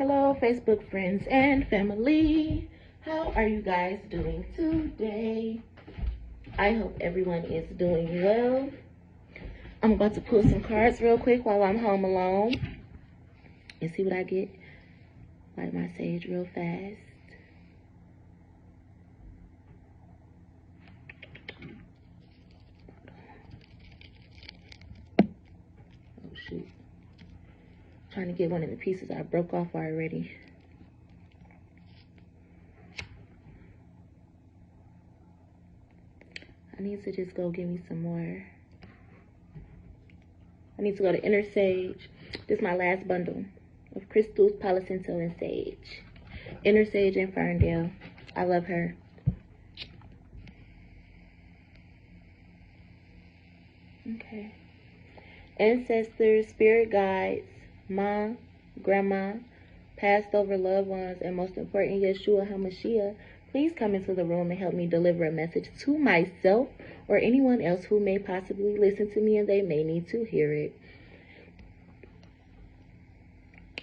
Hello, Facebook friends and family. How are you guys doing today? I hope everyone is doing well. I'm about to pull some cards real quick while I'm home alone and see what I get. Light my sage real fast. Oh shoot. Trying to get one of the pieces I broke off already. I need to just go get me some more. I need to go to Inner Sage. This is my last bundle of crystals, Palo Santo, and sage. Inner Sage and Ferndale. I love her. Okay. Ancestors, spirit guides, mom, grandma, passed over loved ones, and most important, Yeshua HaMashiach, please come into the room and help me deliver a message to myself or anyone else who may possibly listen to me and they may need to hear it.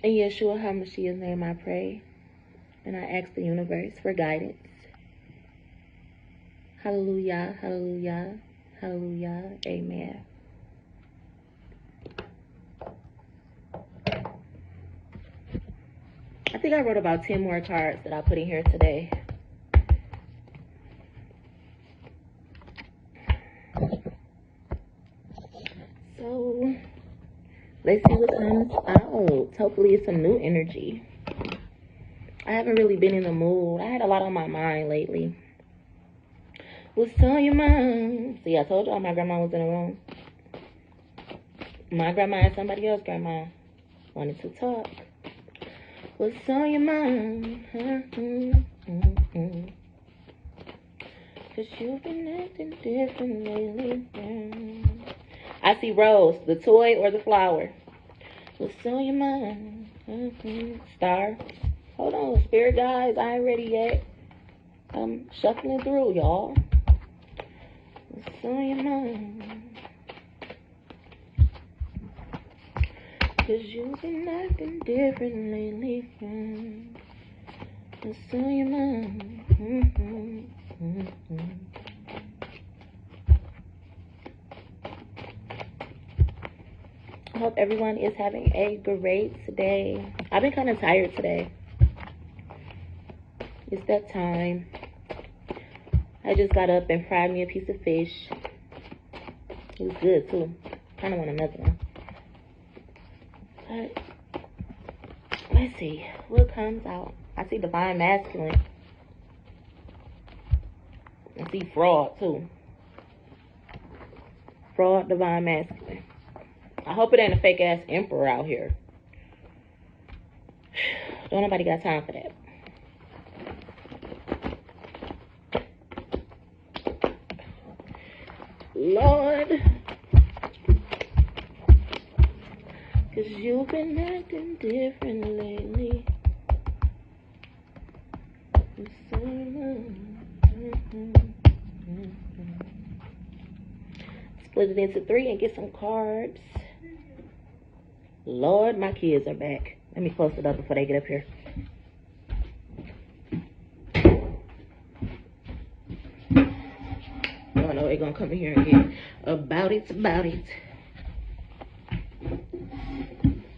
In Yeshua HaMashiach's name I pray, and I ask the universe for guidance. Hallelujah, hallelujah, hallelujah, amen. I think I wrote about 10 more cards that I put in here today. So, let's see what comes out. Hopefully it's some new energy. I haven't really been in the mood. I had a lot on my mind lately. What's on your mind? See, I told y'all my grandma was in the room. My grandma and somebody else's grandma wanted to talk. What's on your mind? Cause you've been acting different lately. I see rose, the toy or the flower. What's on your mind? Star. Hold on, spirit guys, I ain't ready yet. I'm shuffling through, y'all. What's on your mind? Cause you've been acting different lately. What's on your mind? I hope everyone is having a great day. I've been kind of tired today. It's that time. I just got up and fried me a piece of fish. It was good too. Kind of want another one. But let's see what comes out. I see divine masculine. I see fraud too. Fraud, divine masculine. I hope it ain't a fake ass emperor out here. Don't nobody got time for that. Lord, cause you've been acting different lately. Split it into 3 and get some cards. Lord, my kids are back. Let me close it up before they get up here. Y'all know they're gonna come in here and get about it.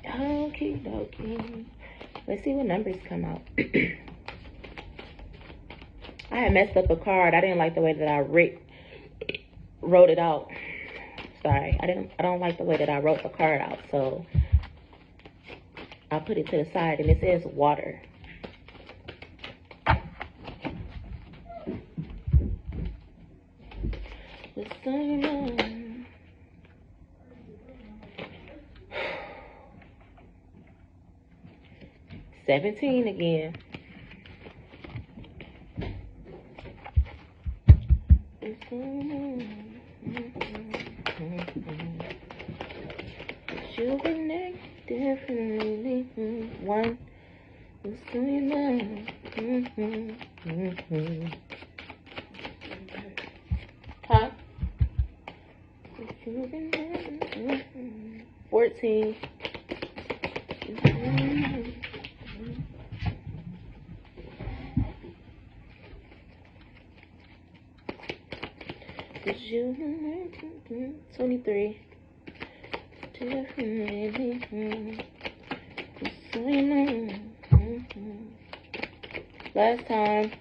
Okie dokie. Let's see what numbers come out. I had messed up a card. I didn't like the way that I wrote it out. Sorry, I don't like the way that I wrote the card out, so I put it to the side and it says water. What's going on? $17 again. What's going on? You've been acting differently. 1. What's going on? 14. you 23. Definitely. Last time.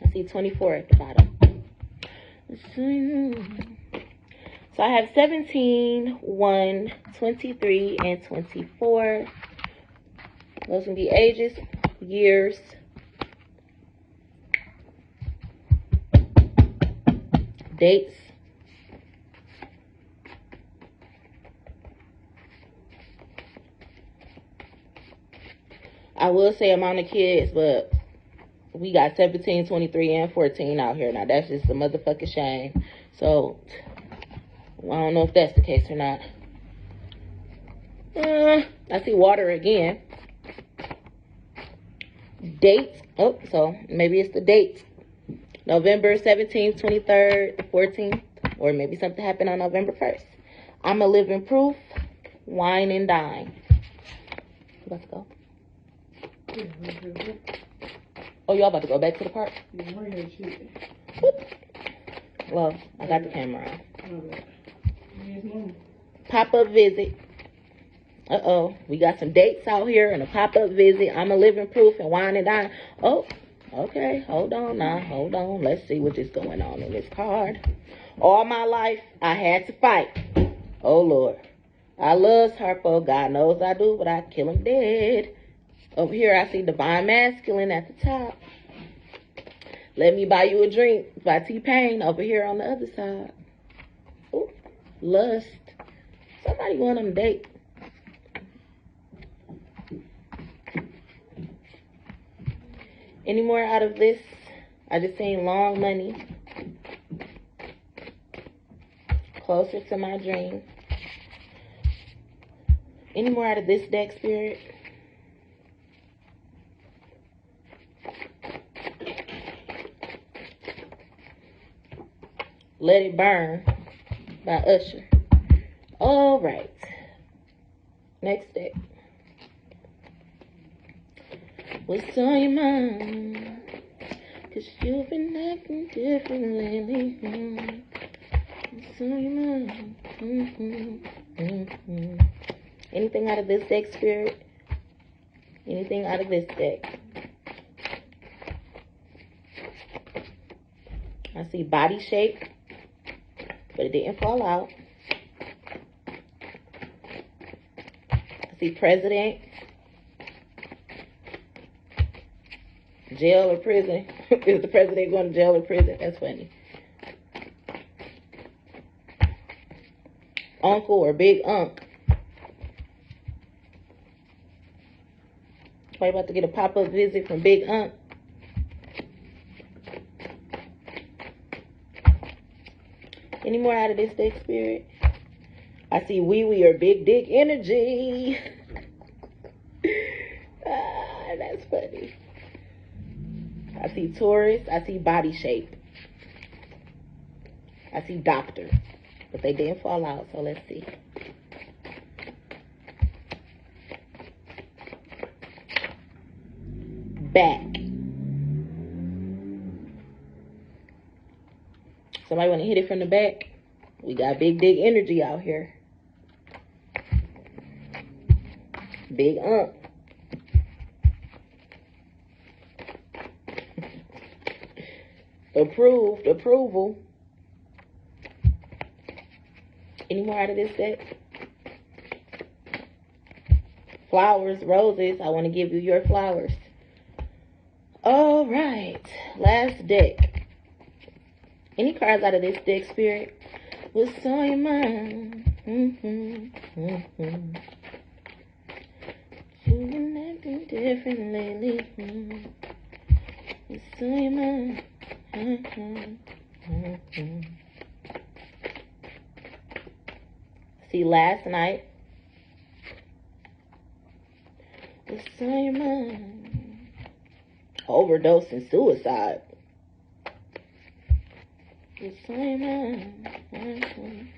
I see 24 at the bottom. So I have 17, 1, 23, and 24. Those can be ages, years, dates. I will say amount of kids, but we got 17, 23, and 14 out here. Now, that's just a motherfucking shame. So, I don't know if that's the case or not. I see water again. Dates. Oh, so maybe it's the dates. November 17th, 23rd, 14th. Or maybe something happened on November 1st. I'm a living proof. Wine and dine. Let's go. Oh, y'all about to go back to the park? Well, I got the camera on. Pop-up visit. Uh-oh. We got some dates out here and a pop-up visit. I'm a living proof and wine and dine. Oh, okay. Hold on now. Hold on. Let's see what is going on in this card. All my life, I had to fight. Oh, Lord. I love Harpo. God knows I do, but I kill him dead. Over here, I see Divine Masculine at the top. Let Me Buy You a Drink by T-Pain over here on the other side. Ooh, lust. Somebody going on a date. Any more out of this? I just seen long money. Closer to my dream. Any more out of this deck, Spirit? Let It Burn by Usher. All right. Next deck. What's on your mind? 'Cause you've been acting different lately. What's on your mind? Anything out of this deck, Spirit? Anything out of this deck? I see body shape, but it didn't fall out. I see president, jail or prison. Is the president going to jail or prison? That's funny. Uncle or big unk. Somebody about to get a pop-up visit from big unk. Any more out of this deck, Spirit? I see wee-wee or big dick energy. That's funny. I see Taurus. I see body shape. I see doctor. But they didn't fall out, so let's see. Back. Somebody want to hit it from the back? We got big dick energy out here. Big ump. Approved. Approval. Any more out of this deck? Flowers, roses. I want to give you your flowers. All right. Last deck. Any cards out of this deck, Spirit? What's on your mind? You've been acting different lately. What's on your mind? See, last night. What's on your mind? Overdose and suicide. What's on your mind?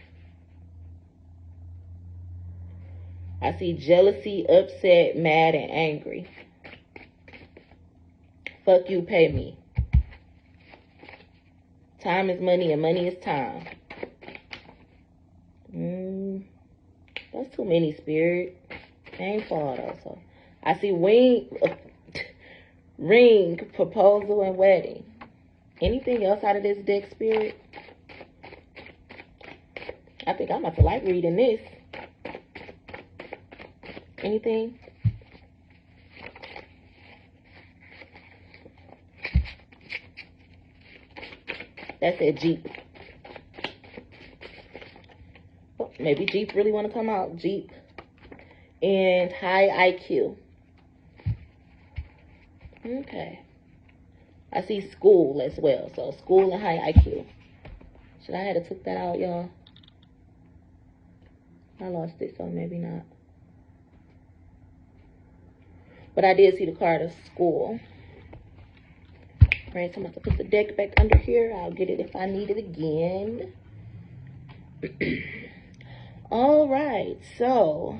I see jealousy, upset, mad, and angry. Fuck you, pay me. Time is money and money is time. That's too many, Spirit. Ain't fall though. So I see ring, proposal, and wedding. Anything else out of this deck, Spirit? I think I'm about to like reading this. Anything? That said Jeep. Oh, maybe Jeep really want to come out. Jeep and high IQ. Okay. I see school as well. So school and high IQ. Should I have took that out, y'all? I lost it, so maybe not. But I did see the card of school. Right, so I'm going to put the deck back under here. I'll get it if I need it again. All right, so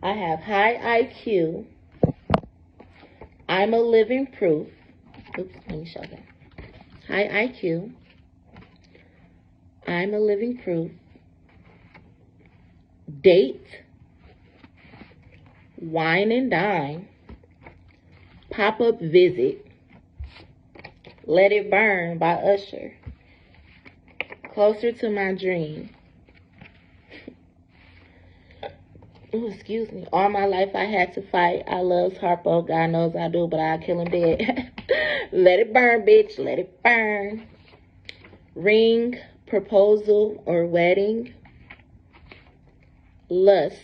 I have high IQ. I'm a living proof. Oops, let me show that. High IQ. I'm a living proof. Date. Wine and dine. Pop-up visit. Let It Burn by Usher. Closer to My Dream. Oh, excuse me. All my life I had to fight. I loves Harpo. God knows I do, but I'll kill him dead. Let it burn, bitch. Let it burn. Ring, proposal, or wedding. Lust.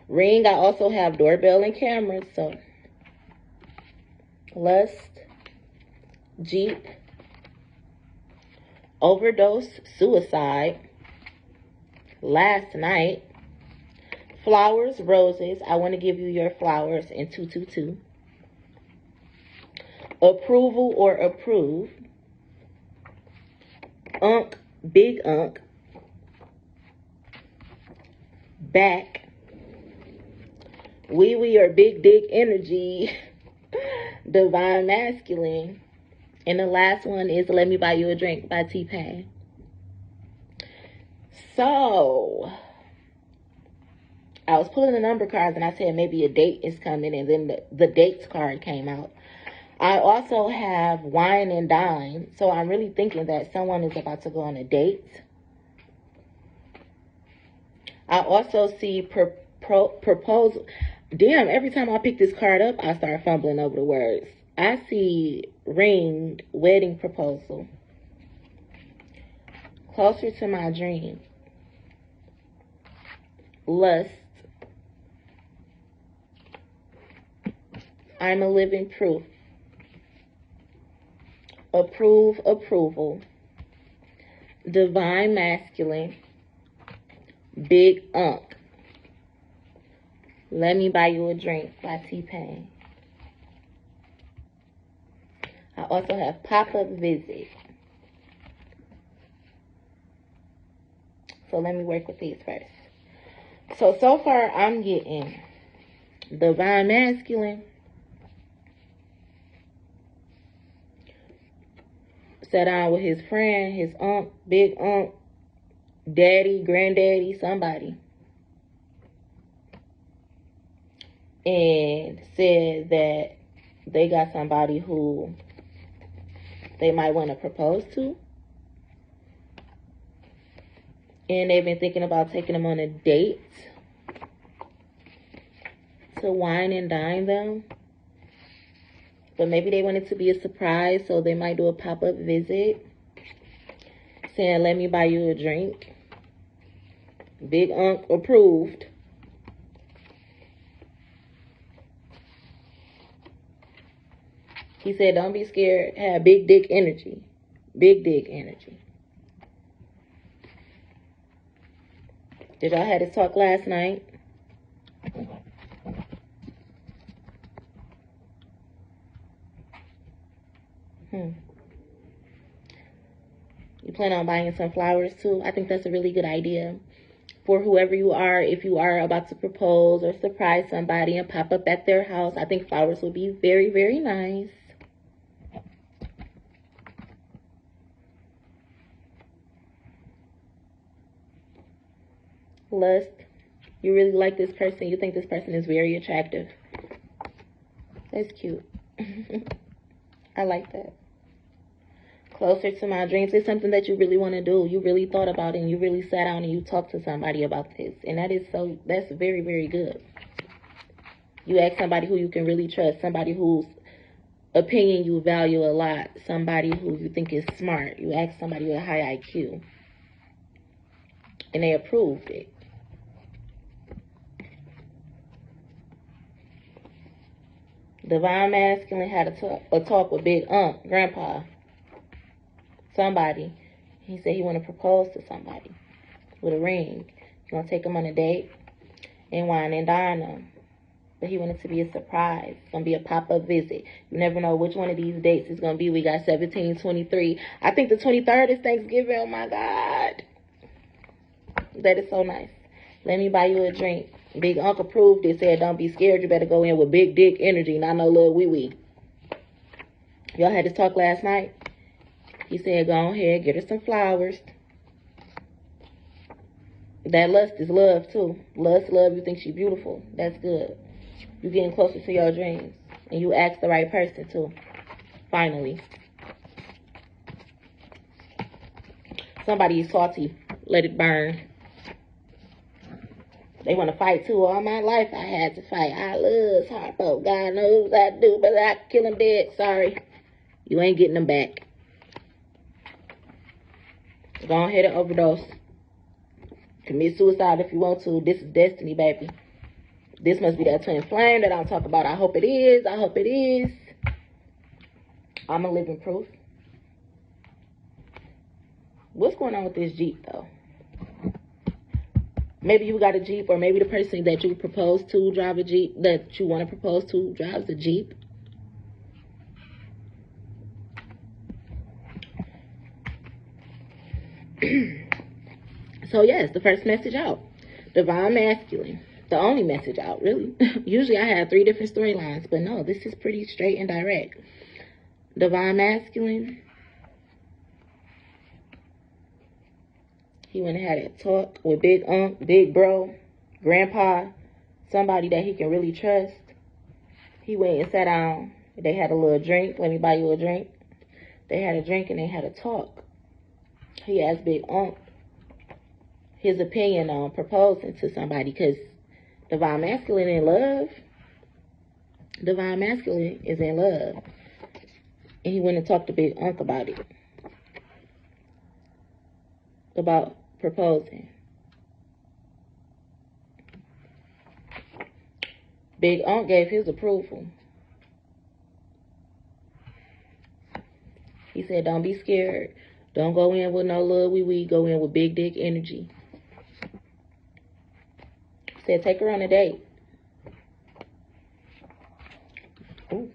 Ring, I also have doorbell and cameras, so lust. Jeep. Overdose, suicide. Last night. Flowers, roses. I want to give you your flowers in 222. Approval or approve. Unk, big unk. Back. Wee or big dick energy. Divine masculine. And the last one is Let Me Buy You a Drink by T-Pain. So I was pulling the number cards and I said maybe a date is coming, and then the dates card came out. I also have wine and dine, so I'm really thinking that someone is about to go on a date. I also see proposal. Damn, every time I pick this card up, I start fumbling over the words. I see ring, wedding proposal. Closer to My Dream. Lust. I'm a living proof. Approve, approval. Divine masculine. Big unk. Let Me Buy You a Drink by T-Pain. I also have pop-up visit. So let me work with these first. So far I'm getting divine masculine. Sat down with his friend, his unk, big unk, daddy, granddaddy, somebody. And said that they got somebody who they might want to propose to. And they've been thinking about taking them on a date to wine and dine them. But maybe they want it to be a surprise, so they might do a pop-up visit. Saying, let me buy you a drink. Big unk approved. He said, don't be scared. Have big dick energy. Big dick energy. Did y'all have this talk last night? You plan on buying some flowers too? I think that's a really good idea. For whoever you are, if you are about to propose or surprise somebody and pop up at their house, I think flowers would be very, very nice. Lust. You really like this person. You think this person is very attractive. That's cute. I like that. Closer to my dreams. It's something that you really want to do. You really thought about it, and you really sat down and you talked to somebody about this. And that's very, very good. You ask somebody who you can really trust, somebody whose opinion you value a lot, somebody who you think is smart. You ask somebody with a high IQ, and they approved it. Divine Masculine had a talk with Big Grandpa, somebody. He said he want to propose to somebody with a ring. He want to take them on a date and wine and dine them. But he wanted to be a surprise. It's going to be a pop-up visit. You never know which one of these dates it's going to be. We got 17, 23. I think the 23rd is Thanksgiving. Oh, my God. That is so nice. Let me buy you a drink. Big Uncle approved it. Said, don't be scared. You better go in with big dick energy, not no little wee-wee. Y'all had this talk last night. He said, go ahead, get her some flowers. That lust is love, too. Lust, love, you think she's beautiful. That's good. You're getting closer to your dreams. And you ask the right person, too. Finally. Somebody is salty. Let it burn. They want to fight, too. All my life I had to fight. I love Harpo. God knows I do, but I kill him dead. Sorry. You ain't getting them back. Go ahead and overdose. Commit suicide if you want to. This is destiny, baby. This must be that twin flame that I'm talking about. I hope it is. I hope it is. I'm a living proof. What's going on with this Jeep, though? Maybe you got a Jeep, or maybe the person that you propose to drive a Jeep, that you want to propose to drives a Jeep. So, yes, the first message out. Divine Masculine. The only message out, really. Usually I have 3 different storylines, but no, this is pretty straight and direct. Divine Masculine. He went and had a talk with Big Big Bro, Grandpa, somebody that he can really trust. He went and sat down. They had a little drink. Let me buy you a drink. They had a drink and they had a talk. He asked Big his opinion on proposing to somebody, because Divine Masculine in love. Divine Masculine is in love. And he went and talked to Big about it. About proposing. Big gave his approval. He said, don't be scared. Don't go in with no little wee-wee. Go in with big dick energy. He said, take her on a date. Ooh.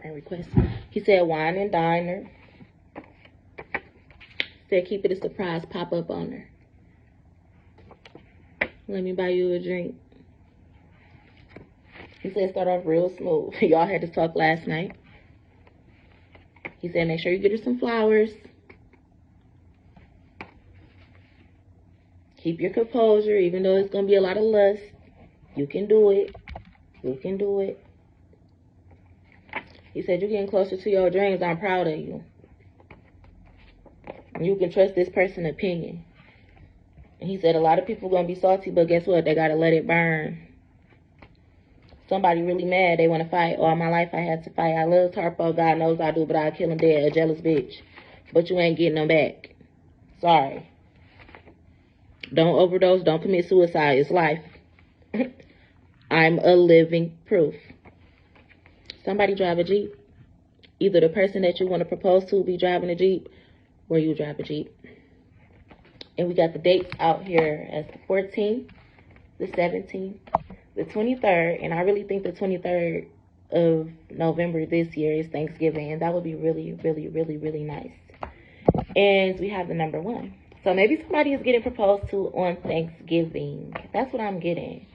Request. He said, wine and dine her. Said, keep it a surprise. Pop up on her. Let me buy you a drink. He said, start off real smooth. Y'all had to talk last night. He said, make sure you get her some flowers. Keep your composure, even though it's going to be a lot of lust. You can do it. You can do it. He said, you're getting closer to your dreams. I'm proud of you. You can trust this person's opinion. And he said, a lot of people going to be salty, but guess what? They got to let it burn. Somebody really mad. They want to fight. All my life I had to fight. I love Harpo. God knows I do, but I'll kill him dead. A jealous bitch. But you ain't getting them back. Sorry. Don't overdose. Don't commit suicide. It's life. I'm a living proof. Somebody drive a Jeep. Either the person that you want to propose to be driving a Jeep, or you drive a Jeep. And we got the dates out here as the 14th, the 17th, the 23rd. And I really think the 23rd of November this year is Thanksgiving. And that would be really, really, really, really nice. And we have the number 1. So maybe somebody is getting proposed to on Thanksgiving. That's what I'm getting.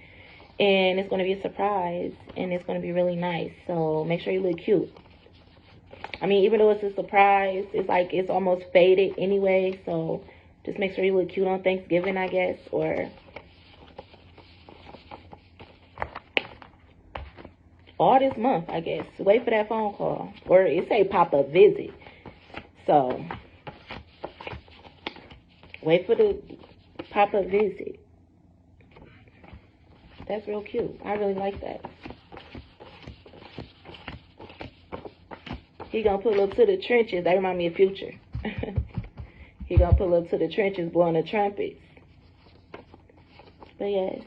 And it's going to be a surprise. And it's going to be really nice. So make sure you look cute. I mean, even though it's a surprise, it's like it's almost faded anyway. So just make sure you look cute on Thanksgiving, I guess, or all this month, I guess. Wait for that phone call, or it say pop-up visit. So wait for the pop-up visit. That's real cute. I really like that. He gonna pull up to the trenches. That remind me of Future. He gonna pull up to the trenches blowing the trumpets. But yes.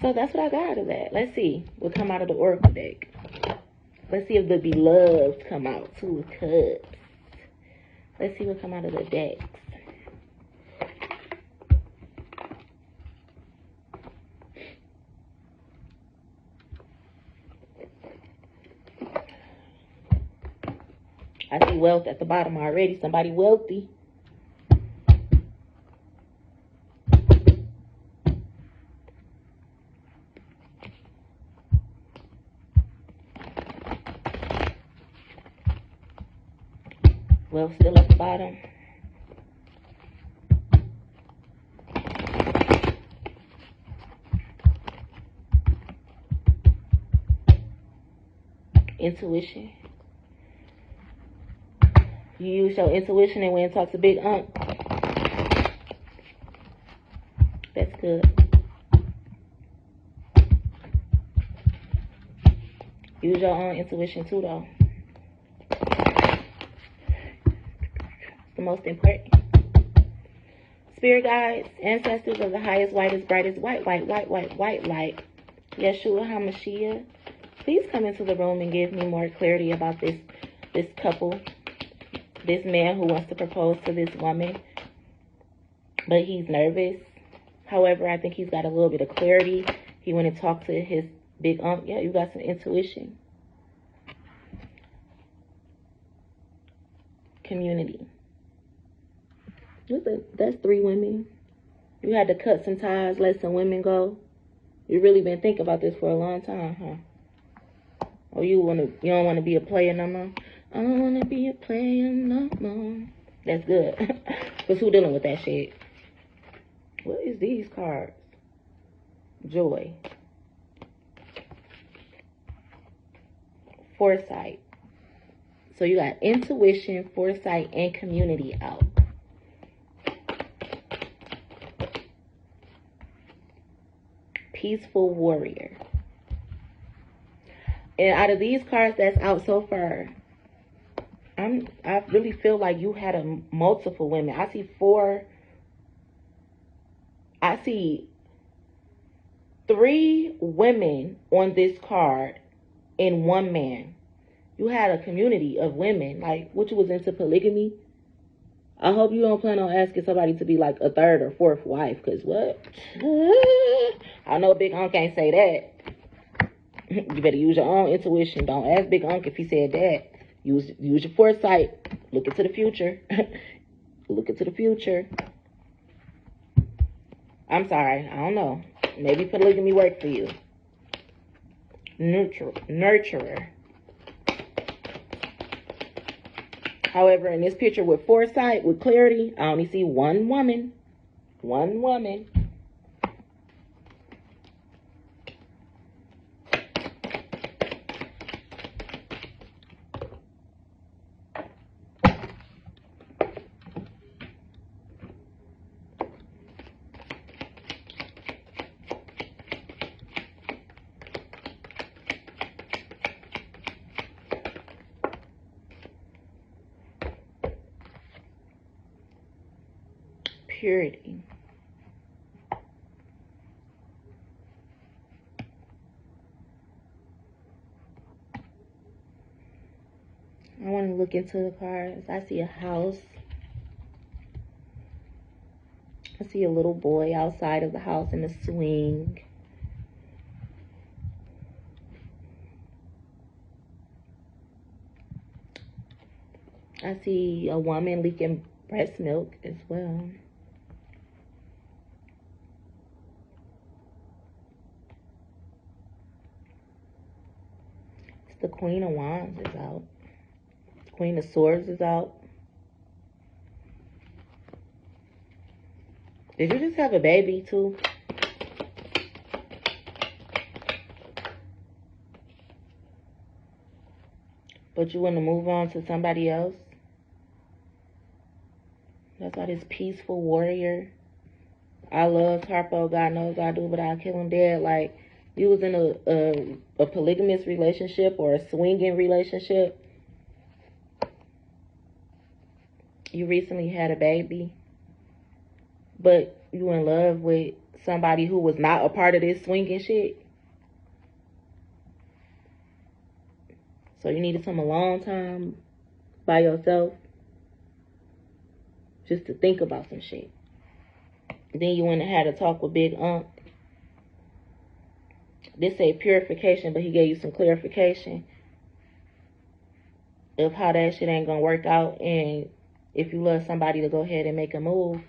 So that's what I got out of that. Let's see what come out of the Oracle deck. Let's see if the Beloved come out. Two of Cups. Let's see what come out of the decks. I see wealth at the bottom already. Somebody wealthy. Wealth still at the bottom. Intuition. You use your intuition and went and talked to Big Unc. That's good. Use your own intuition too, though. It's the most important. Spirit guides, ancestors of the highest, whitest, brightest, white light. Yeshua HaMashiach, please come into the room and give me more clarity about this couple. This man who wants to propose to this woman, but he's nervous. However, I think he's got a little bit of clarity. He went and talked to his Big Unc. Yeah, you got some intuition. Community. That's 3 women. You had to cut some ties, let some women go. You really been thinking about this for a long time, huh? Or you don't want to be a player no more? I don't want to be a player no more. That's good. Because who dealing with that shit? What is these cards? Joy. Foresight. So you got intuition, foresight, and community out. Peaceful warrior. And out of these cards that's out so far, I really feel like you had multiple women. I see 4. I see 3 women on this card and 1 man. You had a community of women. Like, what, you was into polygamy? I hope you don't plan on asking somebody to be like a 3rd or 4th wife. Because what? I know Big Unc can't say that. You better use your own intuition. Don't ask Big Unc if he said that. Use your foresight. Look into the future. Look into the future. I'm sorry. I don't know. Maybe polygamy worked for you. Nurturer. However, in this picture with foresight, with clarity, I only see 1 woman. 1 woman. Purity. I want to look into the cards. I see a house. I see a little boy outside of the house in a swing. I see a woman leaking breast milk as well. It's the Queen of Wands is out. Queen of Swords is out. Did you just have a baby too? But you want to move on to somebody else? That's why this peaceful warrior. I love Harpo. God knows I do, but I'll kill him dead. Like, you was in a polygamous relationship or a swinging relationship. You recently had a baby. But you in love with somebody who was not a part of this swinging shit. So you needed some alone time by yourself. Just to think about some shit. Then you went and had a talk with Big Unc. This say purification, but he gave you some clarification of how that shit ain't gonna work out. And if you love somebody, to go ahead and make a move.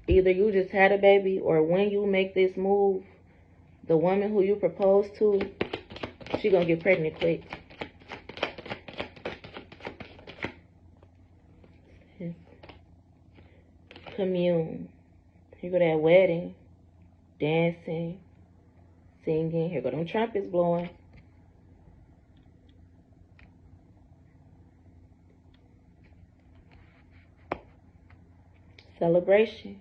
Either you just had a baby, or when you make this move, the woman who you propose to, she gonna get pregnant quick. Commune. Here go that wedding, dancing, singing. Here go them trumpets blowing. Celebration.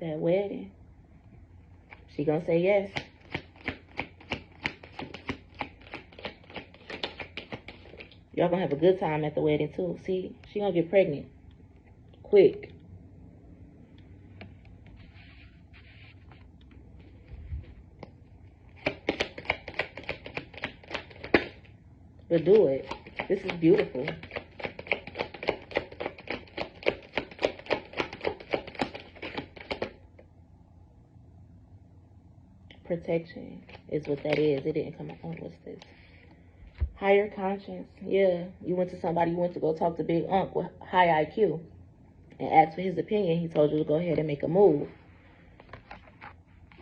That wedding. She gonna say yes. Y'all gonna have a good time at the wedding too. See, she gonna get pregnant quick. But do it. This is beautiful. Protection is what that is. It didn't come out. Oh, what's this? Higher conscience. Yeah, you went to somebody. You went to go talk to Big Unc with high IQ and ask for his opinion. He told you to go ahead and make a move.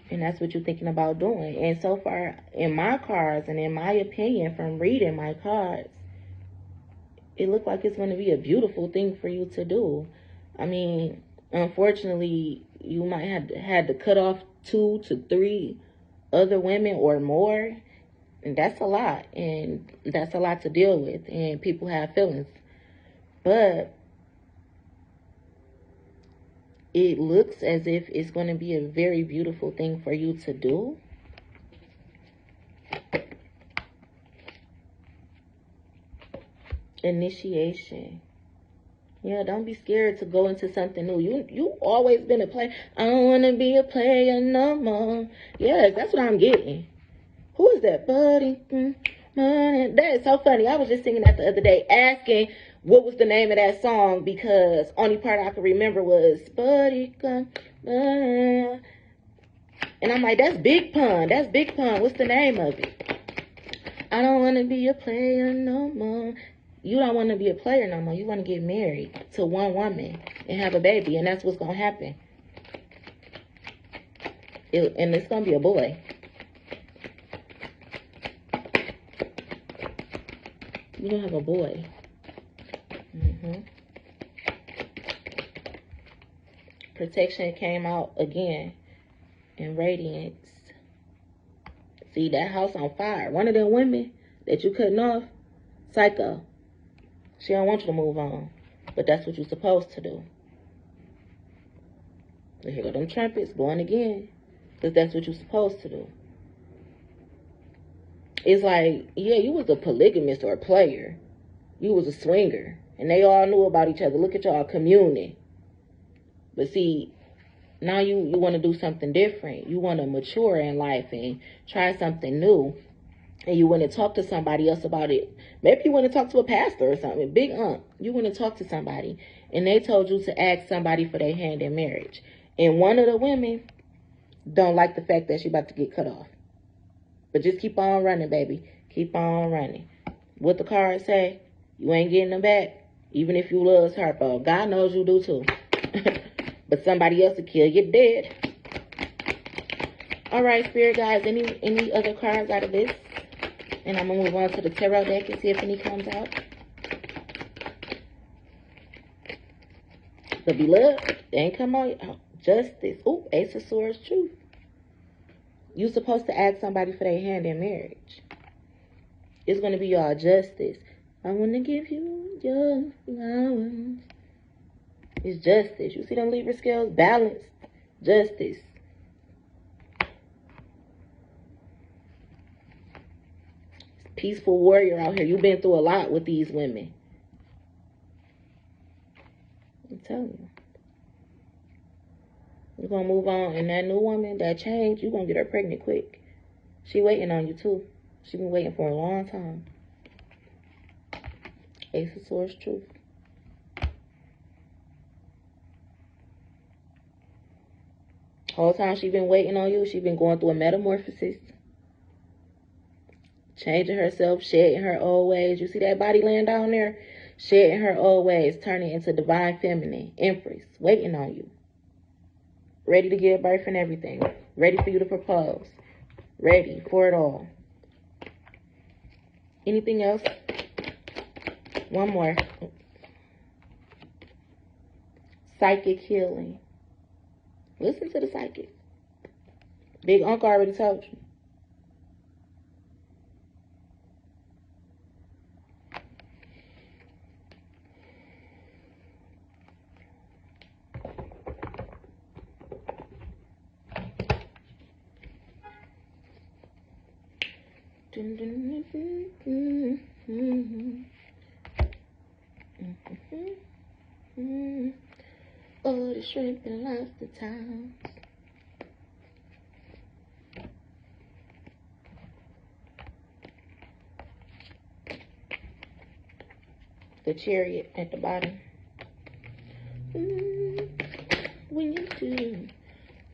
And that's what you're thinking about doing. And so far, in my cards and in my opinion, from reading my cards, it looked like it's going to be a beautiful thing for you to do. I mean, unfortunately, you might have had to cut off 2 to 3 other women or more, and that's a lot, and that's a lot to deal with, and people have feelings. But it looks as if it's going to be a very beautiful thing for you to do. Initiation. Yeah, don't be scared to go into something new. You always been a player. I don't want to be a player no more. Yes, that's what I'm getting. Who is that? Buddy. That is so funny. I was just singing that the other day, asking what was the name of that song, because only part I could remember was Buddy. And I'm like, that's Big Pun. That's Big Pun. What's the name of it? I don't want to be a player no more. You don't want to be a player no more. You want to get married to one woman and have a baby. And that's what's going to happen. And it's going to be a boy. You're going to have a boy. Protection came out again in radiance. See, that house on fire. One of them women that you cutting off, psycho. She don't want you to move on. But that's what you're supposed to do. So here go them trumpets blowing again. Because that's what you're supposed to do. It's like, yeah, you was a polygamist or a player. You was a swinger. And they all knew about each other. Look at y'all communing. But see, now you want to do something different. You want to mature in life and try something new. And you want to talk to somebody else about it. Maybe you want to talk to a pastor or something. Big Unc, you want to talk to somebody. And they told you to ask somebody for their hand in marriage. And one of the women don't like the fact that she about to get cut off. But just keep on running, baby. Keep on running. What the cards say, you ain't getting them back. Even if you love her, though. God knows you do too. But somebody else will kill you dead. Alright, Spirit guys, any other cards out of this? And I'm going to move on to the tarot deck and see if any comes out. The Beloved. They ain't come out. Oh, Justice. Ooh, Ace of Swords, Truth. You're supposed to ask somebody for their hand in marriage. It's going to be y'all justice. I want to give you your flowers. It's justice. You see them Libra scales? Balance. Justice. Peaceful warrior out here. You've been through a lot with these women. I'm telling you. You're going to move on. And that new woman, that change, you're going to get her pregnant quick. She waiting on you too. She been waiting for a long time. Ace of Swords, Truth. Whole time she been waiting on you, she been going through a metamorphosis. Changing herself, shedding her old ways. You see that body laying down there? Shedding her old ways, turning into divine feminine, empress, waiting on you. Ready to give birth and everything. Ready for you to propose. Ready for it all. Anything else? One more. Psychic healing. Listen to the psychic. Big Uncle already told you. Oh, the strength and lost the time. The Chariot at the bottom. When you do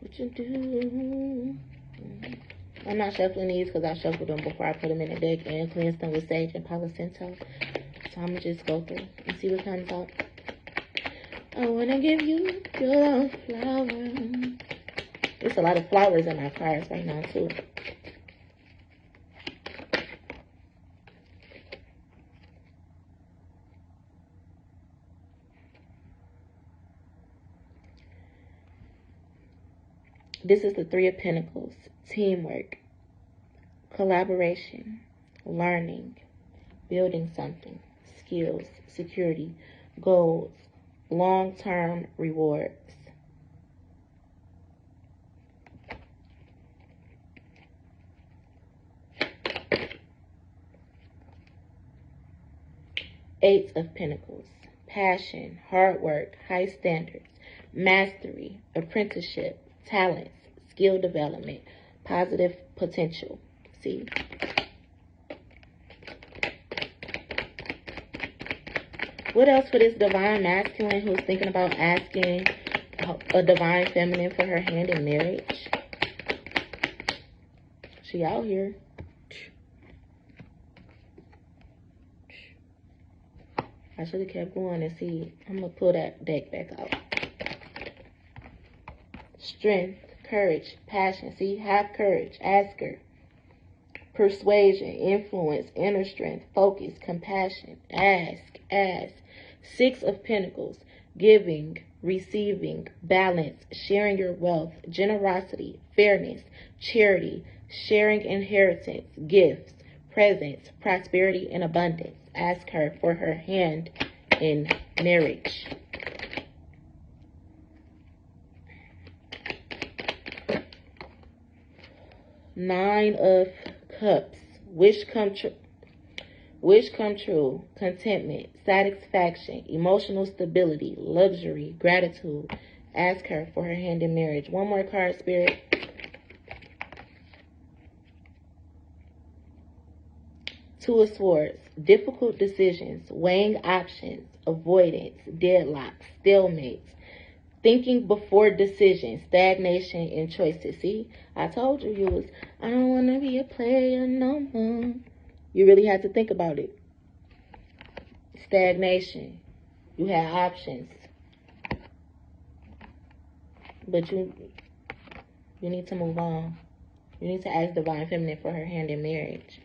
what you do. I'm not shuffling these because I shuffled them before I put them in the deck and cleansed them with sage and Palo Santo. So I'm going to just go through and see what comes out. I want to give you your flowers. There's a lot of flowers in my cards right now too. This is the Three of Pentacles. Teamwork, collaboration, learning, building something, skills, security, goals, long-term rewards. Eight of Pentacles. Passion, hard work, high standards, mastery, apprenticeship, talents, skill development, positive potential. See? What else for this divine masculine who's thinking about asking a divine feminine for her hand in marriage? She out here. I should have kept going and see. I'm going to pull that deck back out. Strength, courage, passion. See, have courage. Ask her. Persuasion, influence, inner strength, focus, compassion. Ask. Six of Pentacles. Giving, receiving, balance, sharing your wealth, generosity, fairness, charity, sharing inheritance, gifts, presents, prosperity, and abundance. Ask her for her hand in marriage. Nine of Cups. Wish come true. Contentment, satisfaction, emotional stability, luxury, gratitude. Ask her for her hand in marriage. One more card, Spirit. Two of Swords. Difficult decisions, weighing options, avoidance, deadlocks, stalemates, thinking before decisions, stagnation in choices. See, I told you was, I don't want to be a player no more. You really had to think about it. Stagnation. You had options. But you need to move on. You need to ask Divine Feminine for her hand in marriage.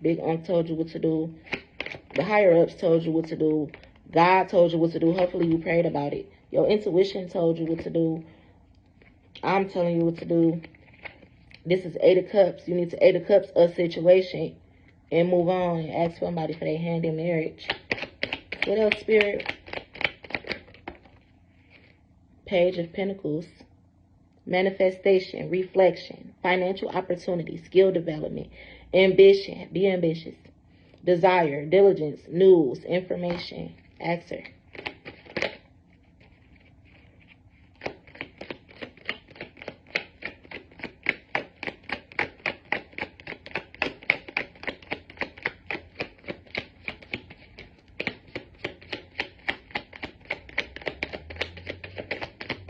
Big Unc told you what to do. The higher-ups told you what to do. God told you what to do. Hopefully you prayed about it. Your intuition told you what to do. I'm telling you what to do. This is 8 of Cups. You need to 8 of Cups a situation and move on and ask somebody for their hand in marriage. What else, Spirit? Page of Pentacles. Manifestation, reflection, financial opportunity, skill development, ambition, be ambitious, desire, diligence, news, information. Ask her.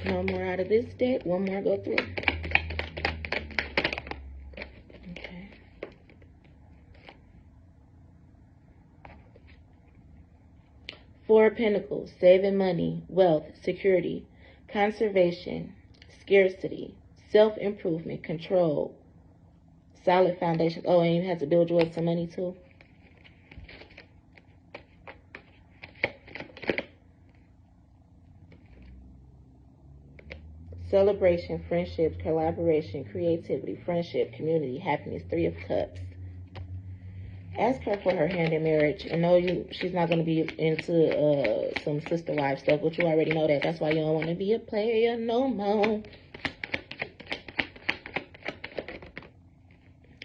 One more out of this deck. One more go through. Okay. Four of Pentacles. Saving money, wealth, security, conservation, scarcity, self-improvement, control, solid foundations. Oh, and you have to build you up some money too. Celebration, friendship, collaboration, creativity, friendship, community, happiness. 3 of Cups. Ask her for her hand in marriage. And know she's not going to be into some sister wife stuff, but you already know that. That's why you don't want to be a player no more.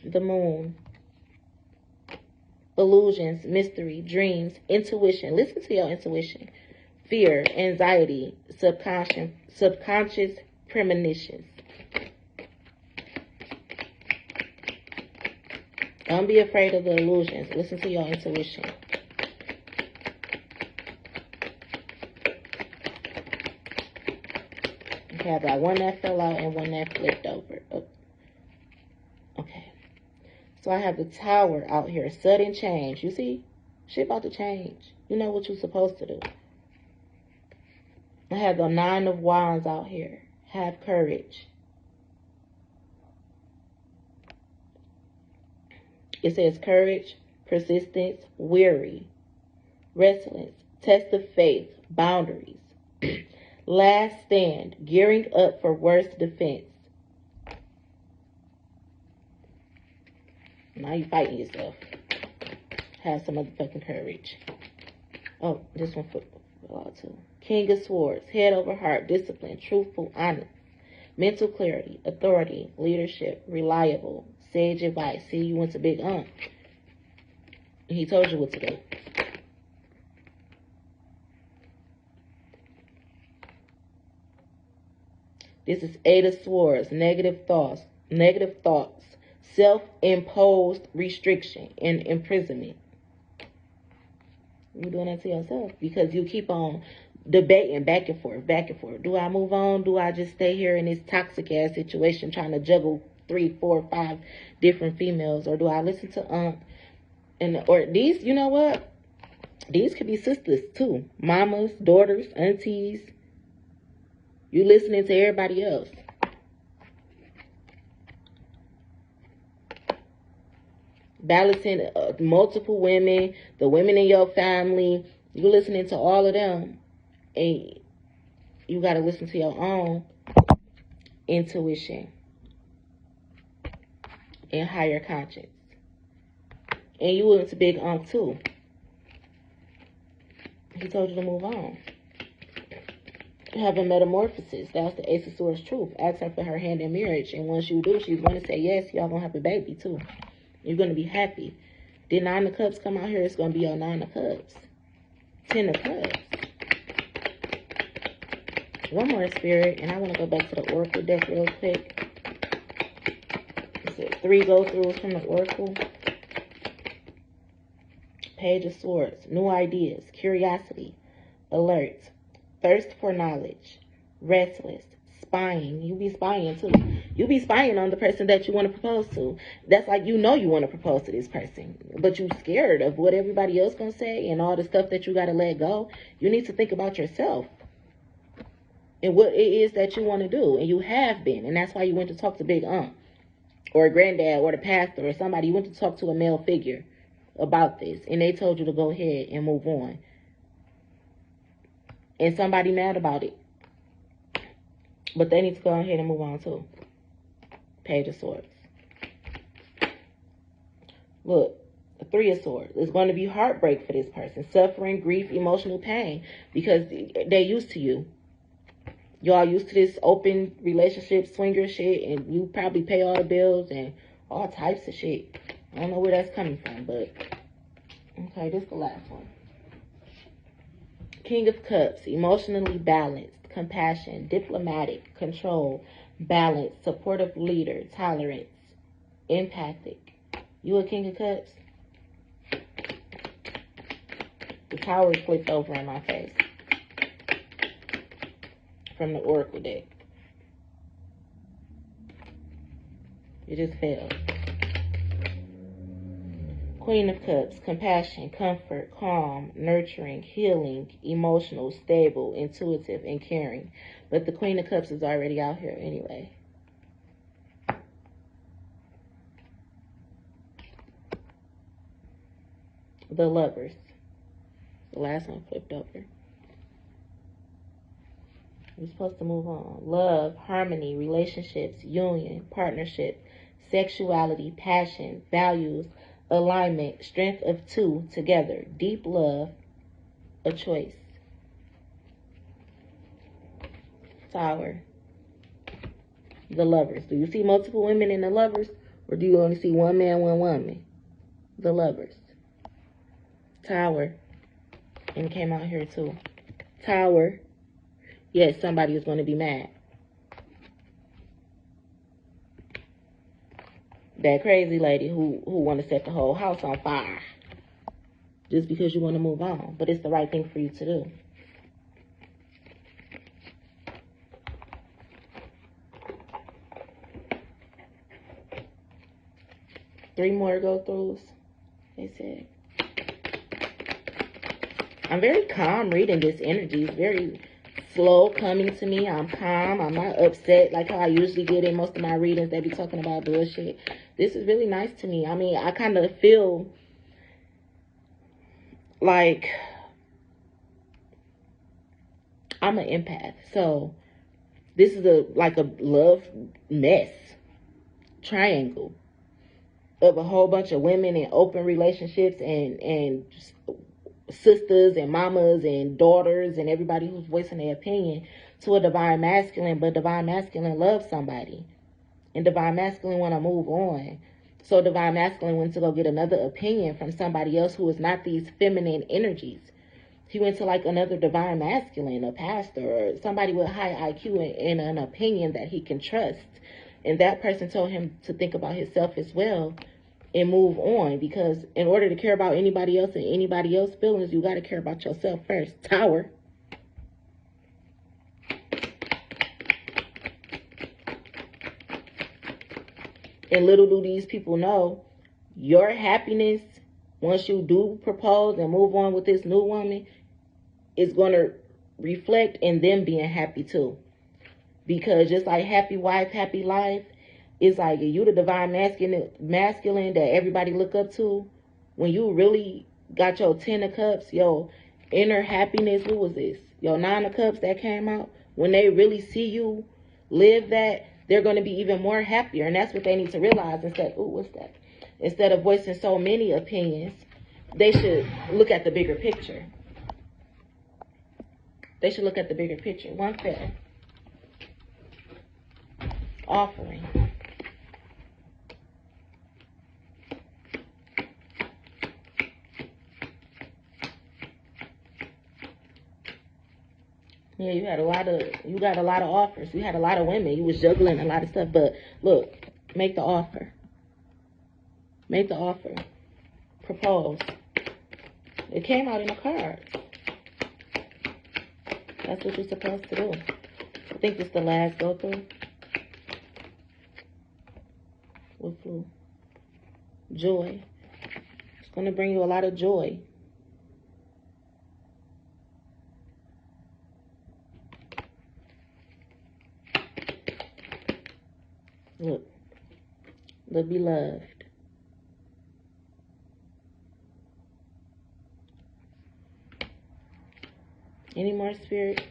The Moon. Illusions, mystery, dreams, intuition. Listen to your intuition. Fear, anxiety, subconscious premonitions. Don't be afraid of the illusions. Listen to your intuition. Okay, I got one that fell out and one that flipped over. Oh. Okay. So I have the Tower out here. Sudden change. You see? Shit about to change. You know what you're supposed to do. I have the 9 of Wands out here. Have courage. It says courage, persistence, weary, resilience, test of faith, boundaries, last stand, gearing up for worst defense. Now you fighting yourself. Have some motherfucking courage. Oh, this one fell out too. King of Swords, head over heart, discipline, truthful, honest, mental clarity, authority, leadership, reliable, sage advice. See, you went to Big Unc. He told you what to do. This is 8 of Swords, negative thoughts, self-imposed restriction and imprisonment. You're doing that to yourself because you keep on debating back and forth. Do I move on? Do I just stay here in this toxic ass situation trying to juggle 3, 4, 5 different females? Or do I listen to or these, you know what? These could be sisters too. Mamas, daughters, aunties. You listening to everybody else. Balancing multiple women, the women in your family. You listening to all of them. And you got to listen to your own intuition and higher conscience. And you went to Big Unc too. He told you to move on. You have a metamorphosis. That's the Ace of Swords truth. Ask her for her hand in marriage. And once you do, she's going to say yes. Y'all going to have a baby too. You're going to be happy. The 9 of Cups come out here. It's going to be your 9 of Cups. 10 of Cups. One more, Spirit. And I want to go back to the Oracle deck real quick. It's 3 go-throughs from the Oracle. Page of Swords. New ideas. Curiosity. Alert. Thirst for knowledge. Restless. spying. You be spying too. You be spying on the person that you want to propose to. That's like, you know, you want to propose to this person, but you scared of what everybody else gonna say and all the stuff that you gotta let go. You need to think about yourself and what it is that you want to do, and you have been, and that's why you went to talk to Big Aunt or a granddad or the pastor or somebody. You went to talk to a male figure about this, and they told you to go ahead and move on. And somebody mad about it, but they need to go ahead and move on too. Page of Swords. Look, the Three of Swords. It's going to be heartbreak for this person. Suffering, grief, emotional pain, because they're used to you. Y'all used to this open relationship, swinger shit, and you probably pay all the bills and all types of shit. I don't know where that's coming from, but okay, this is the last one. King of Cups, emotionally balanced, compassion, diplomatic, control, balance, supportive leader, tolerance, empathic. You a King of Cups? The Tower flipped over in my face from the Oracle deck. It just fell. Queen of Cups, compassion, comfort, calm, nurturing, healing, emotional, stable, intuitive, and caring. But the Queen of Cups is already out here anyway. The Lovers. The last one flipped over. We're supposed to move on. Love, harmony, relationships, union, partnership, sexuality, passion, values, alignment, strength of two together, deep love, a choice. Tower. The Lovers. Do you see multiple women in the Lovers? Or do you only see one man, one woman? The Lovers. Tower. And it came out here too. Tower. Yes, somebody is going to be mad. That crazy lady who want to set the whole house on fire. Just because you want to move on. But it's the right thing for you to do. Three more go-throughs, they said. I'm very calm reading this energy. It's very slow coming to me. I'm calm. I'm not upset like how I usually get in most of my readings. They be talking about bullshit. This is really nice to me. I mean, I kind of feel like I'm an empath. So this is like a love mess triangle of a whole bunch of women in open relationships and sisters and mamas and daughters and everybody who's voicing their opinion to a divine masculine, but divine masculine loves somebody and divine masculine want to move on. So divine masculine went to go get another opinion from somebody else who is not these feminine energies. He went to like another divine masculine, a pastor or somebody with high IQ and an opinion that he can trust. And that person told him to think about himself as well and move on, because in order to care about anybody else and anybody else's feelings, you got to care about yourself first. Tower. And little do these people know, your happiness, once you do propose and move on with this new woman, is going to reflect in them being happy too. Because just like happy wife, happy life, it's like you the divine masculine that everybody look up to. When you really got your 10 of cups, your inner happiness, what was this? Your 9 of cups that came out. When they really see you live that, they're going to be even more happier. And that's what they need to realize instead. Ooh, what's that? Instead of voicing so many opinions, they should look at the bigger picture. They should look at the bigger picture. One fell. Offering. Yeah, you got a lot of offers. You had a lot of women. You was juggling a lot of stuff. But look, make the offer. Make the offer. Propose. It came out in the cards. That's what you're supposed to do. I think it's the last go through. With the joy. It's going to bring you a lot of joy. Look. The beloved. Any more, Spirit?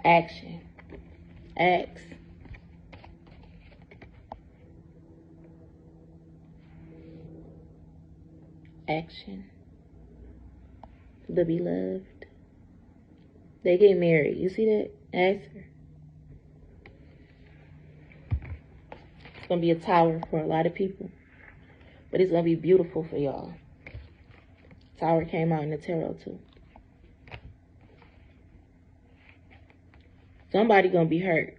Action. Acts. Action. The beloved. They get married. You see that? Ask her. It's going to be a tower for a lot of people. But it's going to be beautiful for y'all. Tower came out in the tarot too. Somebody going to be hurt.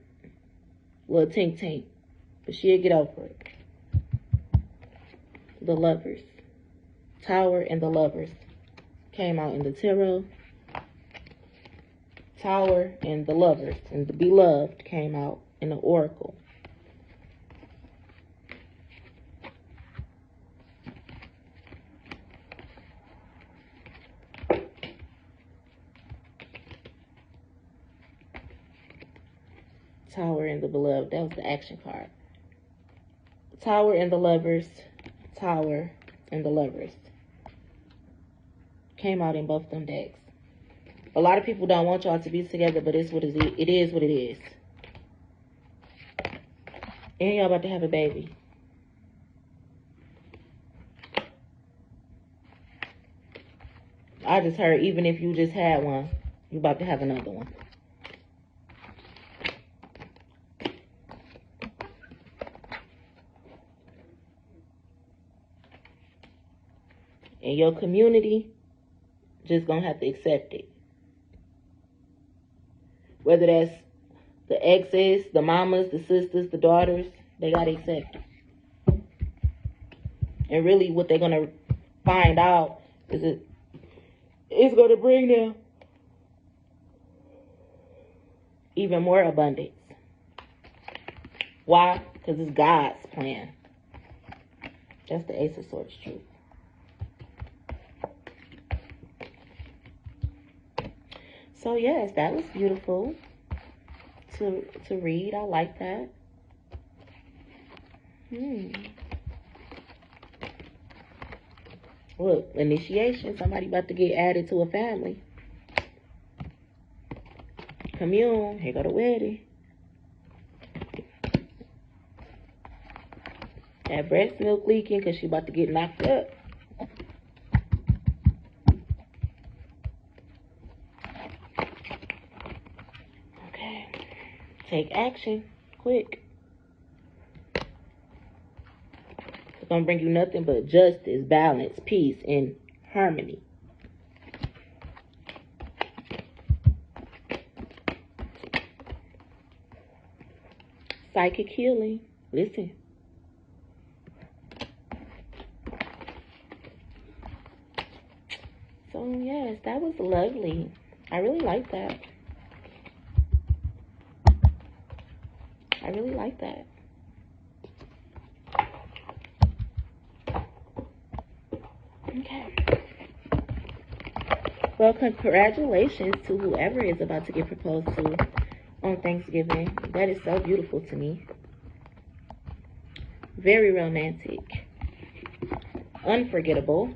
Little tink. But she'll get over it. The lovers. Tower and the lovers came out in the tarot. Tower and the lovers and the beloved came out in the oracle. Tower and the beloved. That was the action card. Tower and the lovers. Tower and the lovers. Came out in both them decks. A lot of people don't want y'all to be together, but it's what it is. It is what it is. And y'all about to have a baby. I just heard even if you just had one, you about to have another one. And your community just gonna have to accept it. Whether that's the exes, the mamas, the sisters, the daughters, they gotta accept it. And really what they're gonna find out is it's gonna bring them even more abundance. Why? Because it's God's plan. That's the Ace of Swords truth. So yes, that was beautiful to read. I like that. Look, initiation. Somebody about to get added to a family. Commune. Here go the wedding. That breast milk leaking because she about to get knocked up. Take action, quick. It's gonna bring you nothing but justice, balance, peace, and harmony. Psychic healing. Listen. So yes, that was lovely. I really like that. I really like that. Okay. Well, congratulations to whoever is about to get proposed to on Thanksgiving. That is so beautiful to me. Very romantic. Unforgettable.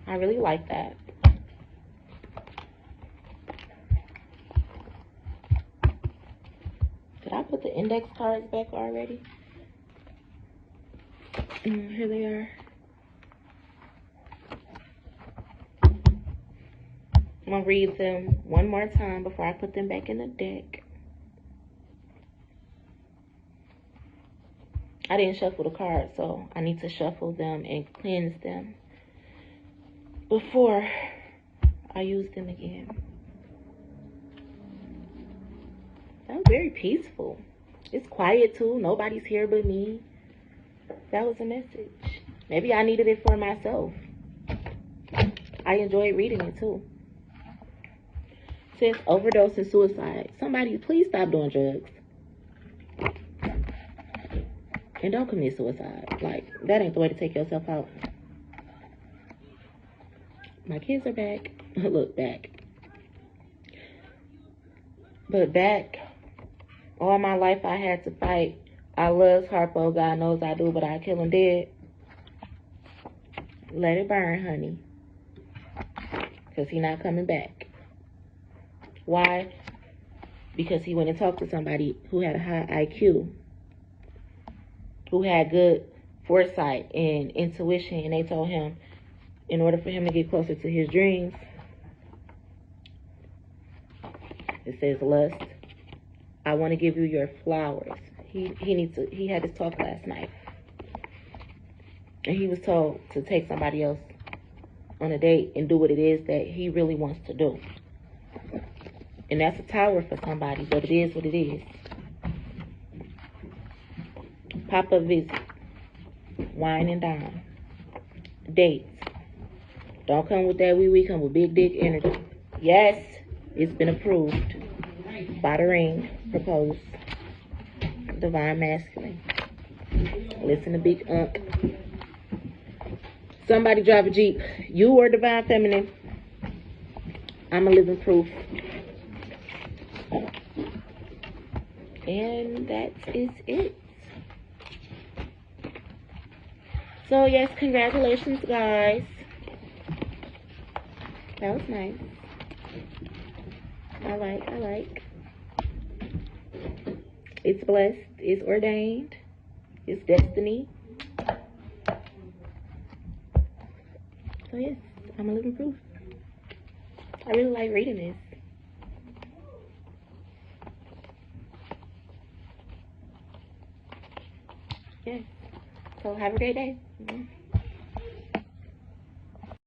I really like that. Did I put the index cards back already? Here they are. I'm going to read them one more time before I put them back in the deck. I didn't shuffle the cards, so I need to shuffle them and cleanse them. before I used them again. That was very peaceful. It's quiet too. Nobody's here but me. That was a message. Maybe I needed it for myself. I enjoyed reading it too. It says overdose and suicide. Somebody please stop doing drugs. And don't commit suicide. Like, that ain't the way to take yourself out. My kids are back. Look, back. But back, all my life I had to fight. I loves Harpo, God knows I do, but I kill him dead. Let it burn, honey. Because he not coming back. Why? Because he went and talked to somebody who had a high IQ, who had good foresight and intuition, and they told him in order for him to get closer to his dreams, it says lust. I want to give you your flowers. He had this talk last night, and he was told to take somebody else on a date and do what it is that he really wants to do. And that's a tower for somebody, but it is what it is. Pop-up visit. Wine and dine. Dates. Don't come with that wee-wee, come with big dick energy. Yes, it's been approved. By the ring. Proposed. Divine masculine. Listen to Big Unk. Somebody drive a Jeep. You are divine feminine. I'm a living proof. And that is it. So yes, congratulations guys. That was nice. I like. It's blessed. It's ordained. It's destiny. So yes, I'm a living proof. I really like reading this. Yes. So have a great day.